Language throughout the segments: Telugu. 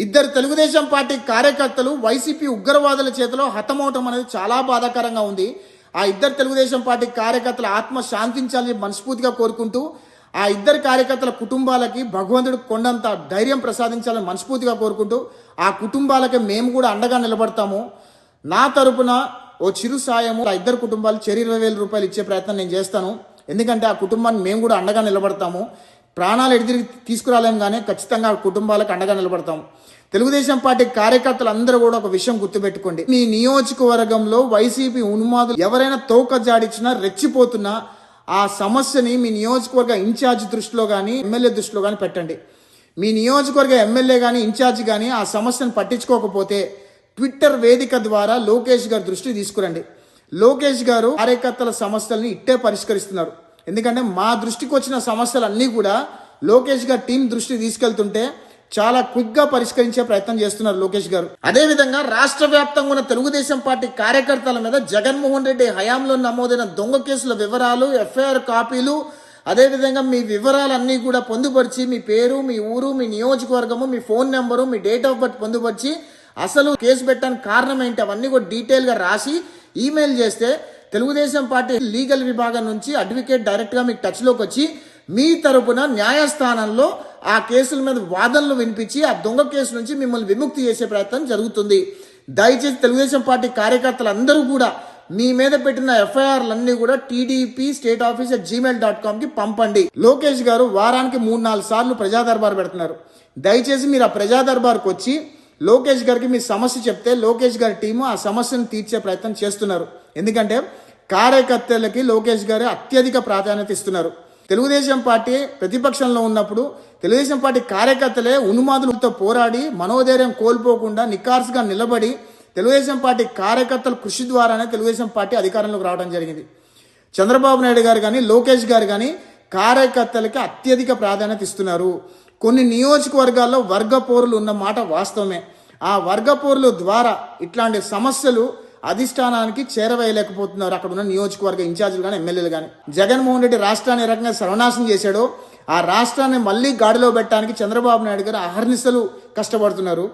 ఇద్దరు తెలుగుదేశం పార్టీ కార్యకర్తలు వైసీపీ ఉగ్రవాదుల చేతిలో హతమవటం అనేది చాలా బాధాకరంగా ఉంది. ఆ ఇద్దరు తెలుగుదేశం పార్టీ కార్యకర్తల ఆత్మ శాంతించాలని మనస్ఫూర్తిగా కోరుకుంటూ, ఆ ఇద్దరు కార్యకర్తల కుటుంబాలకి భగవంతుడు కొండంత ధైర్యం ప్రసాదించాలని మనస్ఫూర్తిగా కోరుకుంటూ, ఆ కుటుంబాలకి మేము కూడా అండగా నిలబడతాము. నా తరపున ఓ చిరు సాయము ఆ ఇద్దరు కుటుంబాలు చెరి 20,000 రూపాయలు ఇచ్చే ప్రయత్నం నేను చేస్తాను. ఎందుకంటే ఆ కుటుంబాన్ని మేము కూడా అండగా నిలబడతాము. ప్రాణాలు ఎడిదిరి తీసుకురాలేం కానీ ఖచ్చితంగా ఆ కుటుంబాలకు అండగా నిలబడతాం. తెలుగుదేశం పార్టీ కార్యకర్తలు అందరూ కూడా ఒక విషయం గుర్తుపెట్టుకోండి. మీ నియోజకవర్గంలో వైసీపీ ఉన్మాదులు ఎవరైనా తోక జాడిచ్చినా రెచ్చిపోతున్నా ఆ సమస్యని మీ నియోజకవర్గ ఇన్ఛార్జ్ దృష్టిలో కానీ ఎమ్మెల్యే దృష్టిలో కానీ పెట్టండి. మీ నియోజకవర్గ ఎమ్మెల్యే కానీ ఇన్ఛార్జ్ కానీ ఆ సమస్యను పట్టించుకోకపోతే ట్విట్టర్ వేదిక ద్వారా లోకేష్ గారి దృష్టికి తీసుకురండి. లోకేష్ గారు కార్యకర్తల సమస్యల్ని ఇట్టే పరిష్కరిస్తున్నారు. ఎందుకంటే మా దృష్టికి వచ్చిన సమస్యలన్నీ కూడా లోకేష్ గారి టీం దృష్టికి తీసుకెళ్తుంటే చాలా క్విక్ గా పరిష్కరించే ప్రయత్నం చేస్తున్నారు లోకేష్ గారు. అదేవిధంగా రాష్ట్ర వ్యాప్తంగా ఉన్న తెలుగుదేశం పార్టీ కార్యకర్తల మీద జగన్మోహన్ రెడ్డి హయాంలో నమోదైన దొంగ కేసుల వివరాలు, ఎఫ్ఐఆర్ కాపీలు, అదేవిధంగా మీ వివరాలన్నీ కూడా పొందుపరిచి మీ పేరు, మీ ఊరు, మీ నియోజకవర్గము, మీ ఫోన్ నెంబరు, మీ డేట్ ఆఫ్ బర్త్ పొందుపరిచి అసలు కేసు పెట్టడానికి కారణం ఏంటి అవన్నీ కూడా డీటెయిల్ గా రాసి ఈమెయిల్ చేస్తే తెలుగుదేశం పార్టీ లీగల్ విభాగం నుంచి అడ్వకేట్ డైరెక్ట్ గా మీకు టచ్ లోకి వచ్చి మీ తరపున న్యాయస్థానంలో ఆ కేసుల మీద వాదనలు వినిపించి ఆ దొంగ కేసు నుంచి మిమ్మల్ని విముక్తి చేసే ప్రయత్నం జరుగుతుంది. దయచేసి తెలుగుదేశం పార్టీ కార్యకర్తలందరూ కూడా మీ మీద పెట్టిన ఎఫ్ఐఆర్లన్నీ కూడా tdp.state.office@gmail.com కి పంపండి. లోకేష్ గారు వారానికి 3-4 సార్లు ప్రజా దర్బార్ పెడుతున్నారు. దయచేసి మీరు ఆ ప్రజా దర్బార్కి వచ్చి లోకేష్ గారికి మీ సమస్య చెప్తే లోకేష్ గారి టీము ఆ సమస్యను తీర్చే ప్రయత్నం చేస్తున్నారు. ఎందుకంటే కార్యకర్తలకి లోకేష్ గారు అత్యధిక ప్రాధాన్యత ఇస్తున్నారు. తెలుగుదేశం పార్టీ ప్రతిపక్షంలో ఉన్నప్పుడు తెలుగుదేశం పార్టీ కార్యకర్తలే ఉన్మాదులతో పోరాడి మనోధైర్యం కోల్పోకుండా నికార్సుగా నిలబడి తెలుగుదేశం పార్టీ కార్యకర్తల కృషి ద్వారానే తెలుగుదేశం పార్టీ అధికారంలోకి రావడం జరిగింది. చంద్రబాబు నాయుడు గారు కానీ లోకేష్ గారు కానీ కార్యకర్తలకి అత్యధిక ప్రాధాన్యత ఇస్తున్నారు. కొన్ని నియోజకవర్గాల్లో వర్గ పోరులు ఉన్న మాట వాస్తవమే. ఆ వర్గ పోరుల ద్వారా ఇట్లాంటి సమస్యలు అధిష్టానానికి చేరవేయలేకపోతున్నారు అక్కడ ఉన్న నియోజకవర్గ ఇన్ఛార్జీలు కానీ ఎమ్మెల్యేలు కానీ. జగన్మోహన్ రెడ్డి రాష్ట్రాన్ని ఏ రకంగా సర్వనాశనం చేశాడో ఆ రాష్ట్రాన్ని మళ్ళీ గాడిలో పెట్టడానికి చంద్రబాబు నాయుడు గారు అహర్నిశలు కష్టపడుతున్నారు.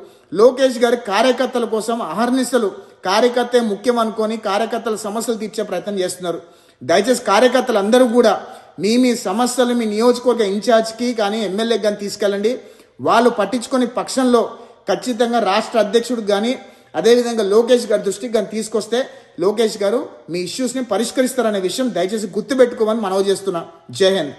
లోకేష్ గారి కార్యకర్తల కోసం అహర్నిశలు కార్యకర్తే ముఖ్యం అనుకొని కార్యకర్తల సమస్యలు తీర్చే ప్రయత్నం చేస్తున్నారు. దయచేసి కార్యకర్తలందరూ కూడా మీ సమస్యలు మీ నియోజకవర్గ ఇన్ఛార్జ్కి కానీ ఎమ్మెల్యేకి కానీ తీసుకెళ్ళండి. వాళ్ళు పట్టించుకొని పక్షంలో ఖచ్చితంగా రాష్ట్ర అధ్యక్షుడికి కానీ అదేవిధంగా లోకేష్ గారి దృష్టికి కానీ తీసుకొస్తే లోకేష్ గారు మీ ఇష్యూస్ని పరిష్కరిస్తారనే విషయం దయచేసి గుర్తుపెట్టుకోమని మనవి చేస్తున్నా. జై హింద్.